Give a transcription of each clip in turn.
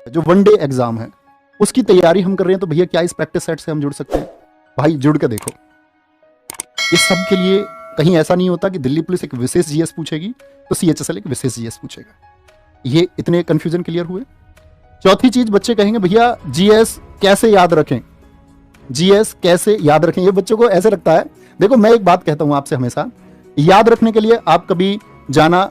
जो one day exam है उसकी तैयारी हम कर रहे हैं, तो भैया क्या इस प्रैक्टिस सेट से हम जुड़ सकते हैं? भाई जुड़ के देखो, इस सब के लिए कहीं ऐसा नहीं होता कि दिल्ली पुलिस एक विशेष जीएस पूछेगी तो सीएचएसएल एक विशेष जीएस पूछेगा। ये इतने कंफ्यूजन क्लियर हुए। चौथी चीज, बच्चे कहेंगे भैया जीएस कैसे याद रखें, जीएस कैसे याद रखें। ये बच्चों को ऐसे लगता है, देखो मैं एक बात कहता हूं आपसे हमेशा, याद रखने के लिए आप कभी जाना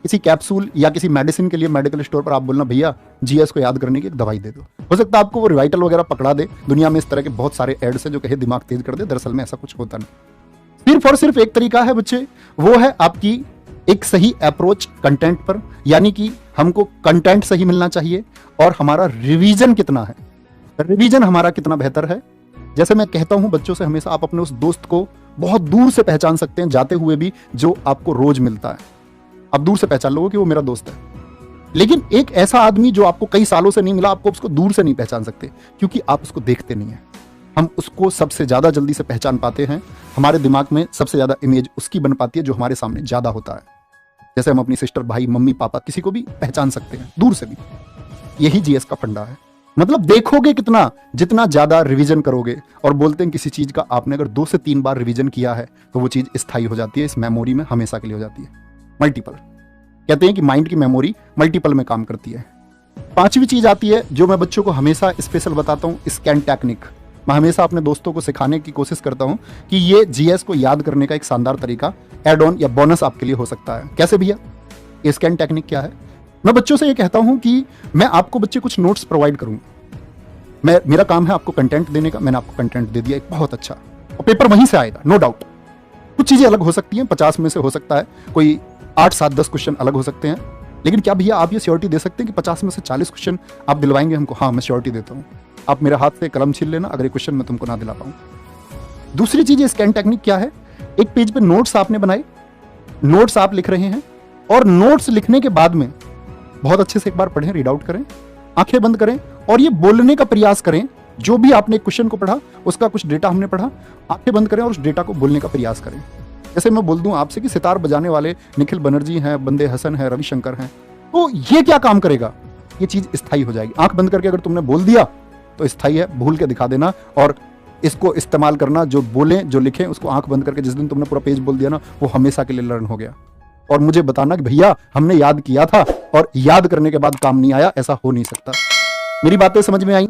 किसी कैप्सूल या किसी मेडिसिन के लिए मेडिकल स्टोर पर, आप बोलना भैया जीएस को याद करने की एक दवाई दे दो। हो सकता है आपको वो रिवाइटल वगैरह पकड़ा दे। दुनिया में इस तरह के बहुत सारे एड्स हैं जो कहे दिमाग तेज कर दे, दरअसल में ऐसा कुछ होता नहीं। सिर्फ और सिर्फ एक तरीका है बच्चे, वो है आपकी एक सही अप्रोच कंटेंट पर, यानी कि हमको कंटेंट सही मिलना चाहिए और हमारा रिवीजन कितना है, रिवीजन हमारा कितना बेहतर है। जैसे मैं कहता हूं बच्चों से हमेशा, आप अपने उस दोस्त को बहुत दूर से पहचान सकते हैं जाते हुए भी, जो आपको रोज मिलता है। आप दूर से पहचान लोगे कि वो मेरा दोस्त है, लेकिन एक ऐसा आदमी जो आपको कई सालों से नहीं मिला, आपको उसको दूर से नहीं पहचान सकते क्योंकि आप उसको देखते नहीं है। हम उसको सबसे ज्यादा जल्दी से पहचान पाते हैं, हमारे दिमाग में सबसे ज्यादा इमेज उसकी बन पाती है जो हमारे सामने ज्यादा होता है। जैसे हम अपनी सिस्टर, भाई, मम्मी, पापा, किसी को भी पहचान सकते हैं दूर से भी। यही जीएस का फंडा है। मतलब देखोगे कितना, जितना ज्यादा रिवीजन करोगे। और बोलते हैं किसी चीज का आपने अगर 2 से 3 बार रिवीजन किया है तो वो चीज स्थायी हो जाती है, इस मेमोरी में हमेशा के लिए हो जाती है। मल्टीपल कहते हैं कि माइंड की मेमोरी मल्टीपल में काम करती है। 5वीं चीज आती है जो मैं बच्चों को हमेशा स्पेशल बताता हूं, स्कैन टेक्निक। मैं हमेशा अपने दोस्तों को सिखाने की कोशिश करता हूं कि ये जीएस को याद करने का एक शानदार तरीका, एड ऑन या बोनस आपके लिए हो सकता है। कैसे भैया? ये स्कैन टेक्निक क्या है? मैं बच्चों से ये कहता हूं कि मैं आपको बच्चे कुछ नोट्स प्रोवाइड करूंगा। मेरा काम है आपको कंटेंट देने का, मैंने आपको कंटेंट दे दिया एक बहुत अच्छा, और पेपर वहीं से आएगा, नो डाउट। कुछ चीजें अलग हो सकती हैं, 50 में से हो सकता है कोई 8, 7, 10 क्वेश्चन अलग हो सकते हैं, लेकिन क्या भैया आप ये श्योरिटी दे सकते हैं कि 50 में से 40 क्वेश्चन आप दिलवाएंगे हमको? हाँ, मैं श्योरिटी देता हूँ। आप मेरे हाथ से कलम छीन लेना अगर ये क्वेश्चन मैं तुमको ना दिला पाऊँ। दूसरी चीज, स्कैन टेक्निक क्या है? एक पेज पे नोट्स आपने बनाए, नोट्स आप लिख रहे हैं, और नोट्स लिखने के बाद में बहुत अच्छे से एक बार पढ़ें, रीड आउट करें, आंखें बंद करें और ये बोलने का प्रयास करें। जो भी आपने क्वेश्चन को पढ़ा, उसका कुछ डेटा हमने पढ़ा, आंखें बंद करें और उस डेटा को बोलने का प्रयास करें। जैसे मैं बोल दूं आपसे कि सितार बजाने वाले निखिल बनर्जी हैं, बंदे हसन हैं, रविशंकर हैं, तो ये क्या काम करेगा? ये चीज स्थायी हो जाएगी। आंख बंद करके अगर तुमने बोल दिया तो स्थायी है, भूल के दिखा देना और इसको इस्तेमाल करना। जो बोले, जो लिखें, उसको आंख बंद करके जिस दिन तुमने पूरा पेज बोल दिया ना, वो हमेशा के लिए लर्न हो गया। और मुझे बताना कि भैया हमने याद किया था और याद करने के बाद काम नहीं आया, ऐसा हो नहीं सकता। मेरी बातें समझ में आई?